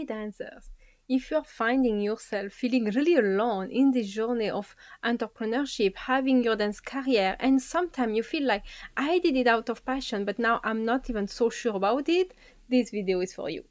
Hey dancers, if you're finding yourself feeling really alone in this journey of entrepreneurship, having your dance career, and sometimes you feel like I did it out of passion, but now I'm not even so sure about it, this video is for you.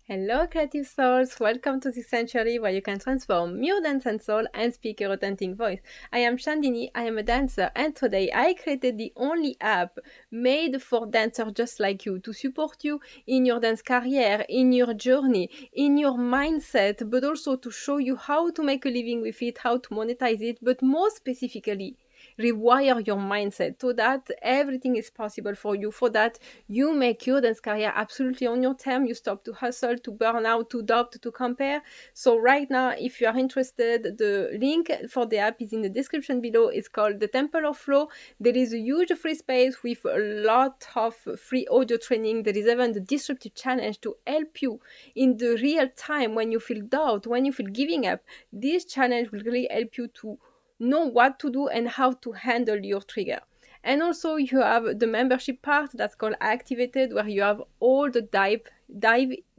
Hello creative souls, welcome to this sanctuary where you can transform your dance and soul and speak your authentic voice. I am Chandini, I am a dancer, and today I created the only app made for dancers just like you to support you in your dance career, in your journey, in your mindset, but also to show you how to make a living with it, how to monetize it, but more specifically rewire your mindset so that everything is possible for you, for that you make your dance career absolutely on your term. You stop to hustle, to burn out, to doubt, to compare. So right now, if you are interested, the link for the app is in the description below. It's called the Temple of Flow. There is a huge free space with a lot of free audio training. There is even the disruptive challenge to help you in the real time when you feel doubt, when you feel giving up. This challenge will really help you to know what to do and how to handle your trigger. And also you have the membership part that's called Activated, where you have all the dive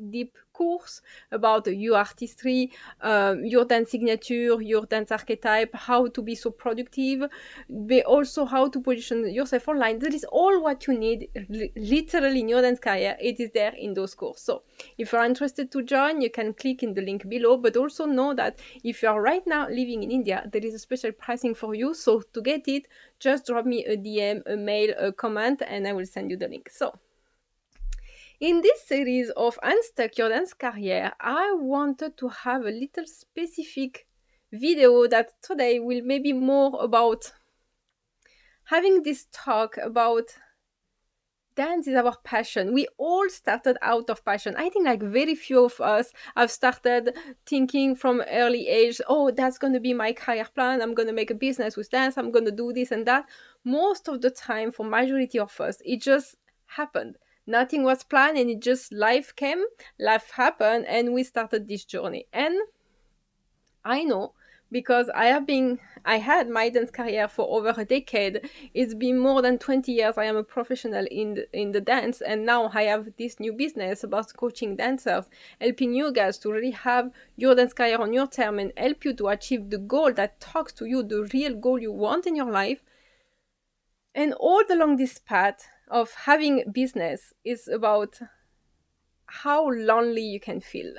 deep course about your artistry, your dance signature, your dance archetype, how to be so productive, but also how to position yourself online. That is all what you need literally in your dance career. It is there in those courses. So if you're interested to join, you can click in the link below, but also know that if you are right now living in India, there is a special pricing for you. So to get it, just drop me a DM, a mail, a comment, and I will send you the link. So in this series of Unstuck Your Dance Career, I wanted to have a little specific video that today will maybe more about having this talk about dance is our passion. We all started out of passion. I think like very few of us have started thinking from early age, oh, that's going to be my career plan. I'm going to make a business with dance. I'm going to do this and that. Most of the time, for majority of us, it just happened. Nothing was planned and it just life came, life happened, and we started this journey. And I know because I had my dance career for over a decade. It's been more than 20 years. I am a professional in the dance, and now I have this new business about coaching dancers, helping you guys to really have your dance career on your term and help you to achieve the goal that talks to you, the real goal you want in your life. And all along this path of having business is about how lonely you can feel.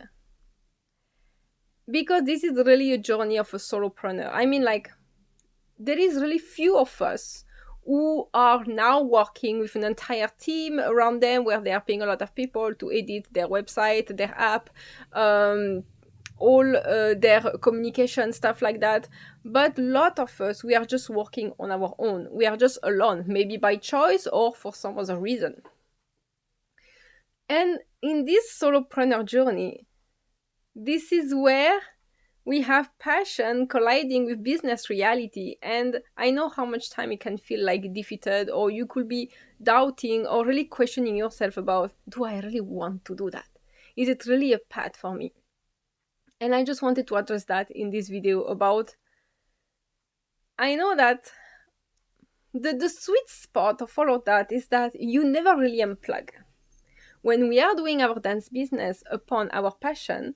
Because this is really a journey of a solopreneur. I mean, like, there is really few of us who are now working with an entire team around them where they are paying a lot of people to edit their website, their app, all their communication, stuff like that. But a lot of us, we are just working on our own. We are just alone, maybe by choice or for some other reason. And in this solopreneur journey, this is where we have passion colliding with business reality. And I know how much time it can feel like defeated, or you could be doubting or really questioning yourself about, do I really want to do that? Is it really a path for me? And I just wanted to address that in this video about, I know that the sweet spot of all of that is that you never really unplug. When we are doing our dance business upon our passion,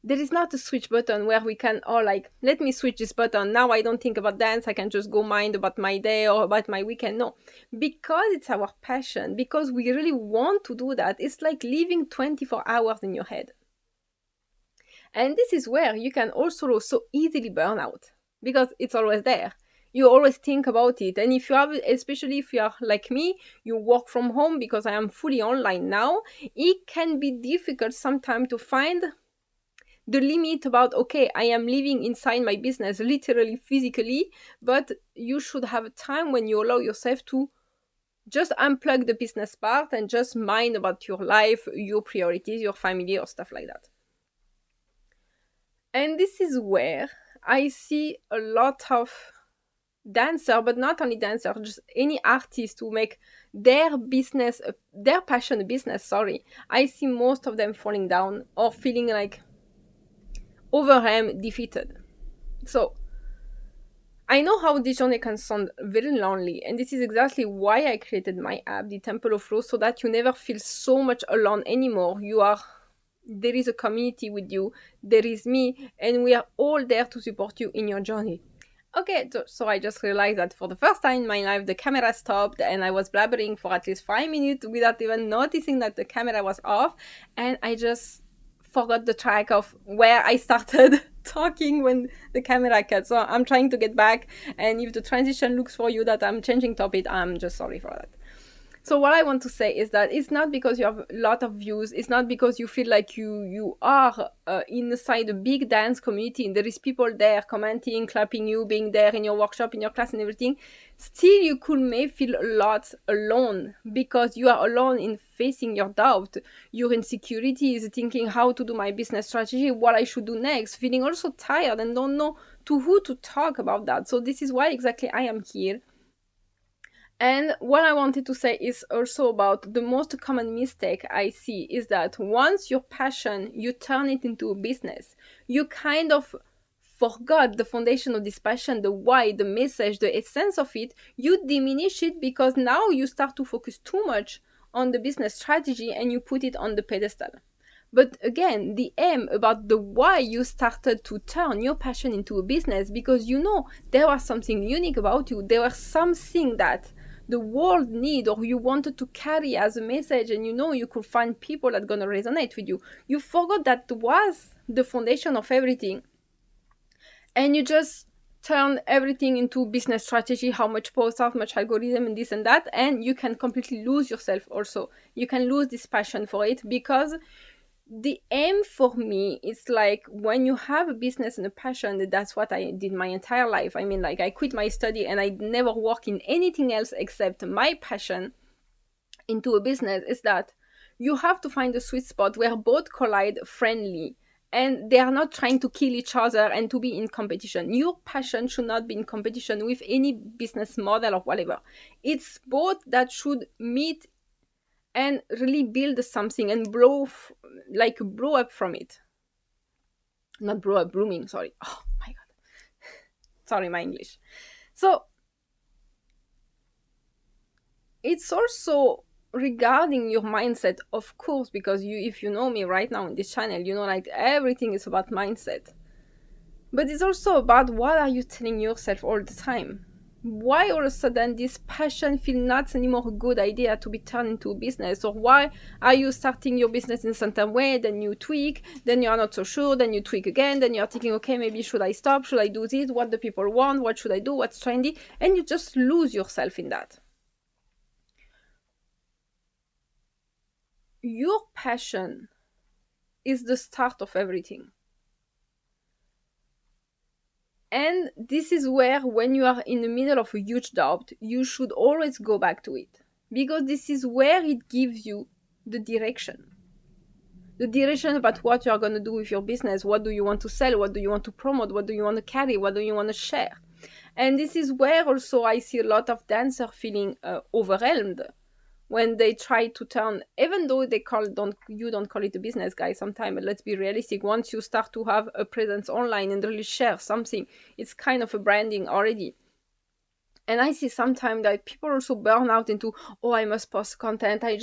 there is not a switch button where we can, oh, like, let me switch this button. Now I don't think about dance. I can just go mind about my day or about my weekend. No, because it's our passion, because we really want to do that. It's like living 24 hours in your head. And this is where you can also so easily burn out because it's always there. You always think about it. And if you have, especially if you are like me, you work from home, because I am fully online now, it can be difficult sometimes to find the limit about, okay, I am living inside my business, literally, physically, but you should have a time when you allow yourself to just unplug the business part and just mind about your life, your priorities, your family, or stuff like that. And this is where I see a lot of dancer, but not only dancer, just any artist who make their business, their passion a business, sorry, I see most of them falling down or feeling like overwhelmed, defeated. So I know how this journey can sound very lonely, and this is exactly why I created my app, the Temple of Flow, so that you never feel so much alone anymore. There is a community with you, there is me, and we are all there to support you in your journey. Okay, so I just realized that for the first time in my life, the camera stopped and I was blabbering for at least 5 minutes without even noticing that the camera was off. And I just forgot the track of where I started talking when the camera cut. So I'm trying to get back. And if the transition looks for you that I'm changing topic, I'm just sorry for that. So what I want to say is that it's not because you have a lot of views. It's not because you feel like you are inside a big dance community and there is people there commenting, clapping you, being there in your workshop, in your class and everything. Still, you may feel a lot alone because you are alone in facing your doubt, your insecurities, thinking how to do my business strategy, what I should do next, feeling also tired and don't know to who to talk about that. So this is why exactly I am here. And what I wanted to say is also about the most common mistake I see is that once your passion, you turn it into a business, you kind of forgot the foundation of this passion, the why, the message, the essence of it. You diminish it because now you start to focus too much on the business strategy and you put it on the pedestal. But again, the aim about the why you started to turn your passion into a business, because you know there was something unique about you, there was something that the world need or you wanted to carry as a message, and you know you could find people that gonna resonate with you. You forgot that was the foundation of everything, and you just turn everything into business strategy, how much post, how much algorithm and this and that, and you can completely lose yourself also. You can lose this passion for it, because the aim for me is like when you have a business and a passion. That's what I did my entire life. I mean, like, I quit my study and I never work in anything else except my passion into a business. Is that you have to find a sweet spot where both collide friendly and they are not trying to kill each other and to be in competition. Your passion should not be in competition with any business model or whatever. It's both that should meet and really build something and blow up from it. Not blow up, blooming, sorry. Oh my god. Sorry, my English. So it's also regarding your mindset, of course, because if you know me right now in this channel, you know, like, everything is about mindset. But it's also about what are you telling yourself all the time. Why all of a sudden this passion feel not anymore a good idea to be turned into a business? Or why are you starting your business in a certain way, then you tweak, then you are not so sure, then you tweak again, then you're thinking, okay, maybe should I stop, should I do this, what the people want, what should I do, what's trendy, and you just lose yourself in that. Your passion is the start of everything. And this is where, when you are in the middle of a huge doubt, you should always go back to it. Because this is where it gives you the direction. The direction about what you are going to do with your business. What do you want to sell? What do you want to promote? What do you want to carry? What do you want to share? And this is where also I see a lot of dancers feeling overwhelmed when they try to turn, even though you don't call it a business, guys, sometimes, let's be realistic. Once you start to have a presence online and really share something, it's kind of a branding already. And I see sometimes that people also burn out into, oh, I must post content, I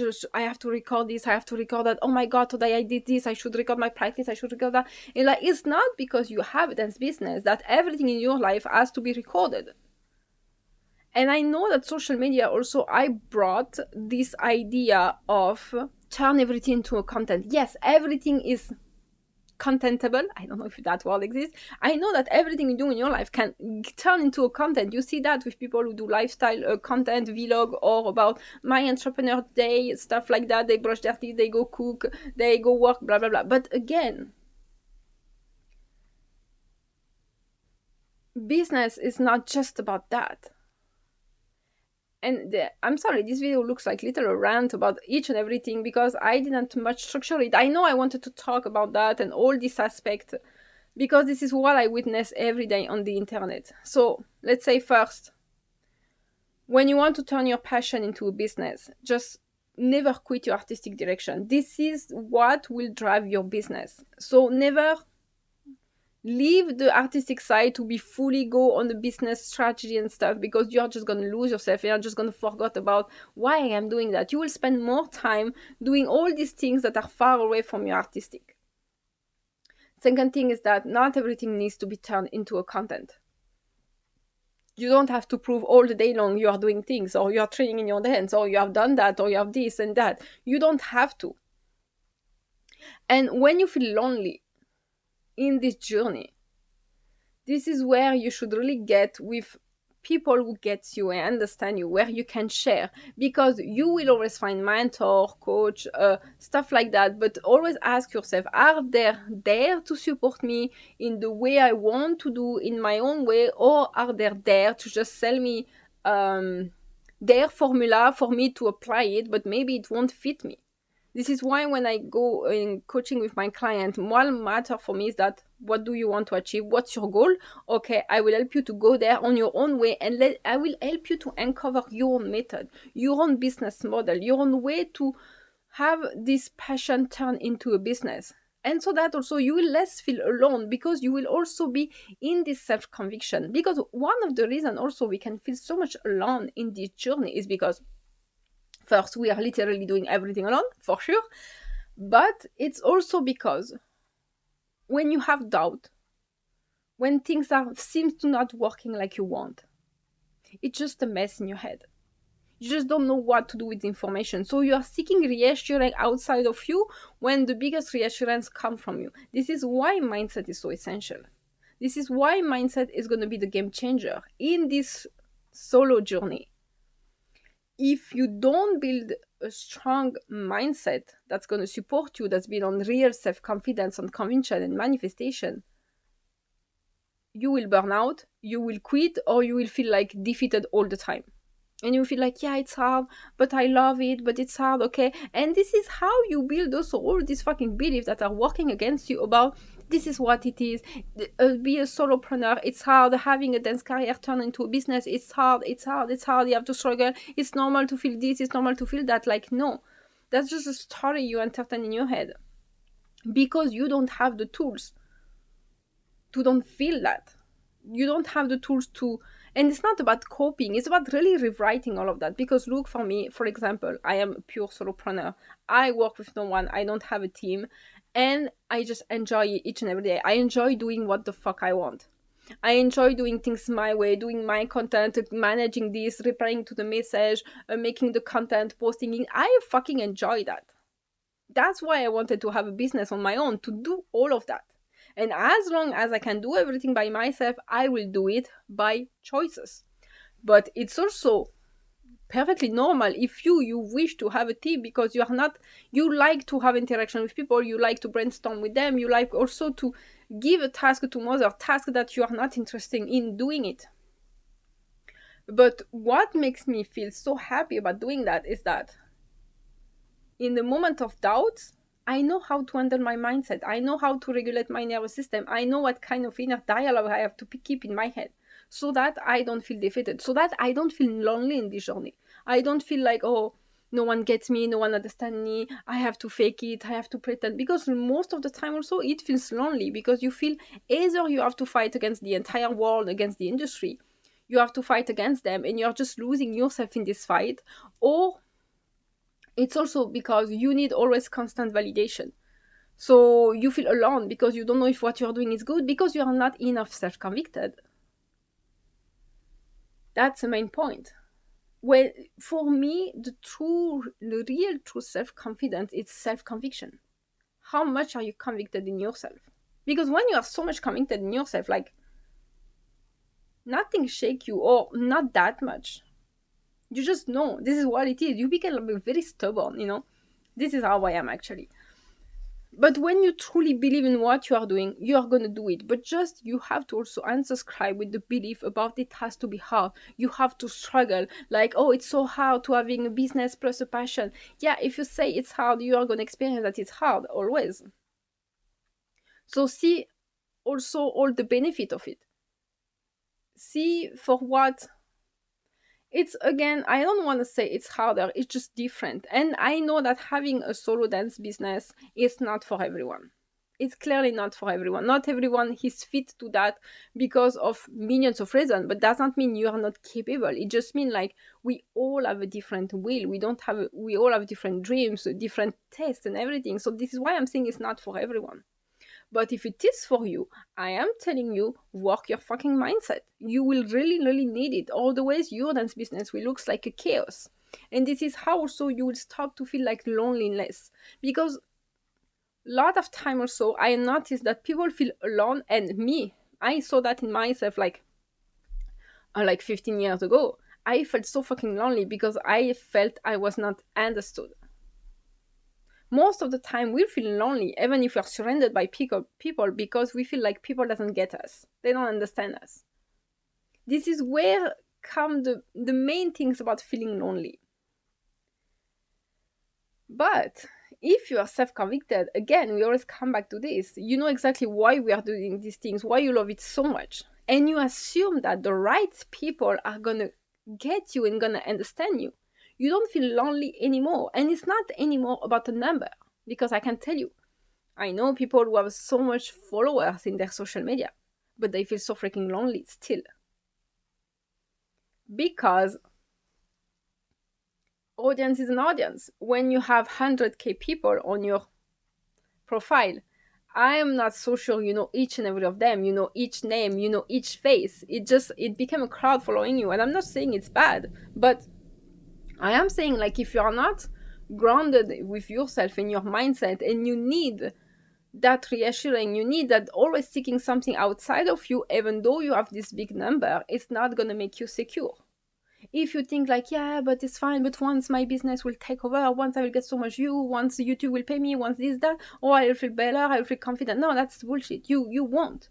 have to record this, I have to record that, oh my god, today I did this, I should record my practice, I should record that. And like, it's not because you have a dance business that everything in your life has to be recorded. And I know that social media also, I brought this idea of turn everything into a content. Yes, everything is contentable. I don't know if that word exists. I know that everything you do in your life can turn into a content. You see that with people who do lifestyle content, vlog, or about my entrepreneur day, stuff like that. They brush their teeth, they go cook, they go work, blah, blah, blah. But again, business is not just about that. And I'm sorry, this video looks like little rant about each and everything because I didn't much structure it. I know I wanted to talk about that and all this aspect because this is what I witness every day on the internet. So let's say first, when you want to turn your passion into a business, just never quit your artistic direction. This is what will drive your business. So never leave the artistic side to be fully go on the business strategy and stuff, because you're just going to lose yourself and you're just going to forget about why I am doing that. You will spend more time doing all these things that are far away from your artistic. Second thing is that not everything needs to be turned into a content. You don't have to prove all the day long you are doing things, or you are training in your dance, or you have done that, or you have this and that. You don't have to. And when you feel lonely in this journey, this is where you should really get with people who get you and understand you, where you can share, because you will always find mentor, coach, stuff like that. But always ask yourself, are they there to support me in the way I want to do, in my own way, or are they there to just sell me their formula for me to apply it, but maybe it won't fit me? This is why when I go in coaching with my client, what matter for me is that, what do you want to achieve? What's your goal? Okay, I will help you to go there on your own way, and I will help you to uncover your own method, your own business model, your own way to have this passion turn into a business. And so that also you will less feel alone, because you will also be in this self-conviction. Because one of the reasons also we can feel so much alone in this journey is because first, we are literally doing everything alone, for sure. But it's also because when you have doubt, when things seems to not working like you want, it's just a mess in your head. You just don't know what to do with the information. So you are seeking reassurance outside of you when the biggest reassurance comes from you. This is why mindset is so essential. This is why mindset is going to be the game changer in this solo journey. If you don't build a strong mindset that's going to support you, that's built on real self-confidence, on conviction and manifestation, you will burn out, you will quit, or you will feel like defeated all the time. And you feel like, yeah, it's hard, but I love it, but it's hard, okay? And this is how you build also all these fucking beliefs that are working against you about this is what it is. Be a solopreneur, it's hard. Having a dance career turn into a business, it's hard, it's hard, it's hard. You have to struggle. It's normal to feel this, it's normal to feel that. Like, no, that's just a story you entertain in your head, because you don't have the tools to don't feel that. You don't have the tools to, and it's not about coping, it's about really rewriting all of that. Because look, for me, for example, I am a pure solopreneur. I work with no one, I don't have a team, and I just enjoy it each and every day. I enjoy doing what the fuck I want. I enjoy doing things my way, doing my content, managing this, replying to the message, making the content, posting it. I fucking enjoy that. That's why I wanted to have a business on my own, to do all of that. And as long as I can do everything by myself, I will do it by choices. But it's also perfectly normal if you wish to have a team, because you like to have interaction with people, you like to brainstorm with them, you like also to give a task to other task that you are not interested in doing it. But what makes me feel so happy about doing that is that in the moment of doubt, I know how to handle my mindset. I know how to regulate my nervous system. I know what kind of inner dialogue I have to keep in my head, so that I don't feel defeated, so that I don't feel lonely in this journey. I don't feel like, oh, no one gets me, no one understands me, I have to fake it, I have to pretend. Because most of the time also it feels lonely, because you feel either you have to fight against the entire world, against the industry, you have to fight against them, and you're just losing yourself in this fight, or it's also because you need always constant validation. So you feel alone because you don't know if what you're doing is good, because you are not enough self-convicted. That's the main point. Well, for me, the real true self-confidence is self-conviction. How much are you convicted in yourself? Because when you are so much convicted in yourself, like, nothing shakes you, or not that much. You just know this is what it is. You become very stubborn, This is how I am, actually. But when you truly believe in what you are doing, you are going to do it. But just, you have to also unsubscribe with the belief about it has to be hard. You have to struggle. Like, oh, it's so hard to having a business plus a passion. Yeah, if you say it's hard, you are going to experience that it's hard, always. So see also all the benefit of it. See for what it's, again, I don't want to say it's harder, it's just different. And I know that having a solo dance business is not for everyone. It's clearly not for everyone. Not everyone is fit to that because of millions of reasons, but does not mean you are not capable. It just means like we all have a different will. We all have different dreams, different tastes and everything. So this is why I'm saying it's not for everyone. But if it is for you, I am telling you, work your fucking mindset. You will really, really need it. Otherwise, your dance business will look like a chaos. And this is how also you will start to feel like loneliness. Because a lot of time also, I noticed that people feel alone, and me, I saw that in myself like 15 years ago. I felt so fucking lonely because I felt I was not understood. Most of the time we feel lonely even if we're surrounded by people because we feel like people doesn't get us, they don't understand us. This is where come the main things about feeling lonely. But if you are self-convicted, again, we always come back to this, you know exactly why we are doing these things, why you love it so much, and you assume that the right people are gonna get you and gonna understand you. You don't feel lonely anymore. And it's not anymore about a number. Because I can tell you, I know people who have so much followers in their social media, but they feel so freaking lonely still. Because audience is an audience. When you have 100k people on your profile, I am not so sure you know each and every of them, you know each name, you know each face. It became a crowd following you. And I'm not saying it's bad, but I am saying like if you are not grounded with yourself and your mindset and you need that reassuring, you need that always seeking something outside of you, even though you have this big number, it's not going to make you secure. If you think like, yeah, but it's fine, but once my business will take over, once I will get so much view, once YouTube will pay me, once this, that, or I'll feel better, I'll feel confident. No, that's bullshit. You won't.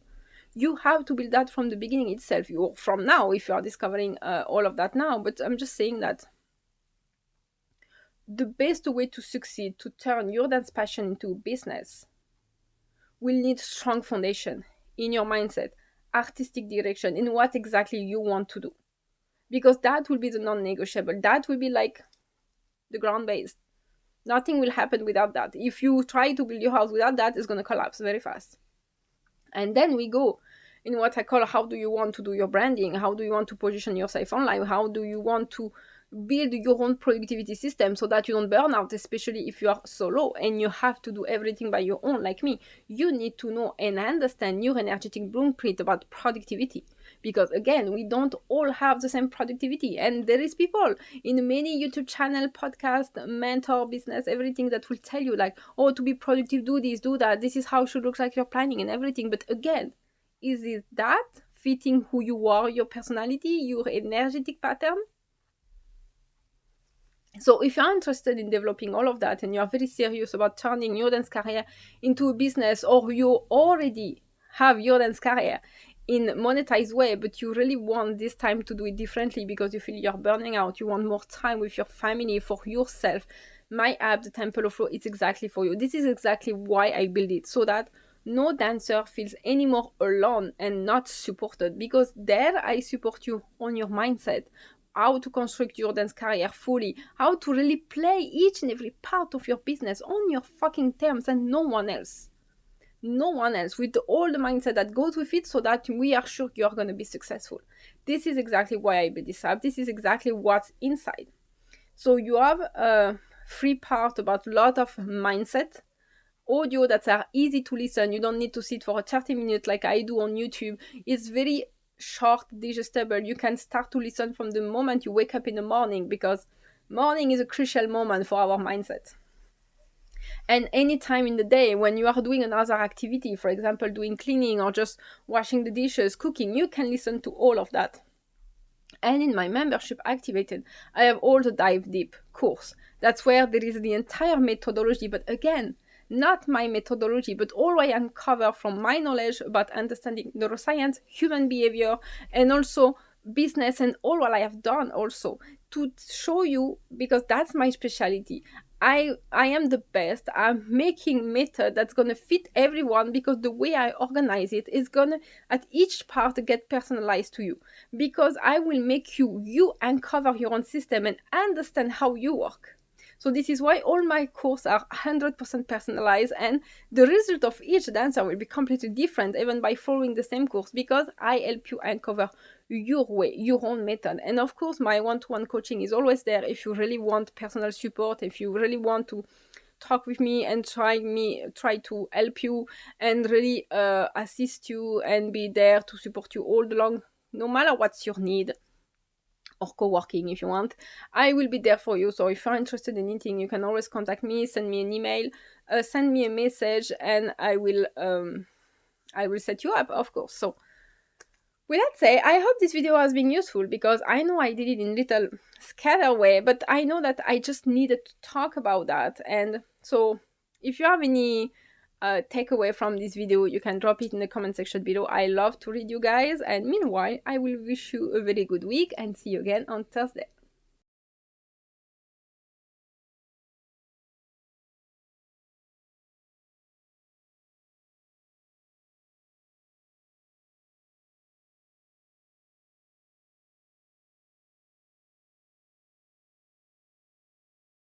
You have to build that from the beginning itself. You from now, if you are discovering all of that now. But I'm just saying that the best way to succeed, to turn your dance passion into business, will need strong foundation in your mindset, artistic direction, in what exactly you want to do. Because that will be the non-negotiable. That will be like the ground base. Nothing will happen without that. If you try to build your house without that, it's going to collapse very fast. And then we go in what I call, how do you want to do your branding? How do you want to position yourself online? How do you want to build your own productivity system so that you don't burn out, especially if you are solo and you have to do everything by your own, like me. You need to know and understand your energetic blueprint about productivity. Because again, we don't all have the same productivity. And there is people in many YouTube channel, podcast, mentor, business, everything that will tell you like, oh, to be productive, do this, do that. This is how it should look like your planning and everything. But again, is it that fitting who you are, your personality, your energetic pattern? So if you're interested in developing all of that and you're very serious about turning your dance career into a business, or you already have your dance career in monetized way, but you really want this time to do it differently because you feel you're burning out, you want more time with your family, for yourself, my app, the Temple of Flow, it's exactly for you. This is exactly why I built it, so that no dancer feels any more alone and not supported, because there I support you on your mindset, how to construct your dance career fully, how to really play each and every part of your business on your fucking terms and no one else. No one else, with all the mindset that goes with it, so that we are sure you're going to be successful. This is exactly why I built this app. This is exactly what's inside. So you have a free part about a lot of mindset, audio that are easy to listen. You don't need to sit for a 30 minutes like I do on YouTube. It's very short, digestible. You can start to listen from the moment you wake up in the morning, because morning is a crucial moment for our mindset. And any time in the day when you are doing another activity, for example doing cleaning or just washing the dishes, cooking, you can listen to all of that. And in my membership activated, I have all the dive deep course. That's where there is the entire methodology, but again, not my methodology, but all I uncover from my knowledge about understanding neuroscience, human behavior, and also business, and all what I have done also to show you, because that's my specialty. I am the best. I'm making method that's gonna fit everyone, because the way I organize it is gonna at each part get personalized to you, because I will make you uncover your own system and understand how you work. So this is why all my courses are 100% personalized, and the result of each dancer will be completely different even by following the same course, because I help you uncover your way, your own method. And of course, my one-to-one coaching is always there if you really want personal support, if you really want to talk with me and try to help you and really assist you and be there to support you all along, no matter what's your need, or co-working if you want. I will be there for you. So if you're interested in anything, you can always contact me, send me an email, send me a message, and I will set you up, of course. So with that said, I hope this video has been useful, because I know I did it in little scatter way, but I know that I just needed to talk about that. And so if you have any takeaway from this video, you can drop it in the comment section below. I love to read you guys. And meanwhile, I will wish you a very good week and see you again on Thursday.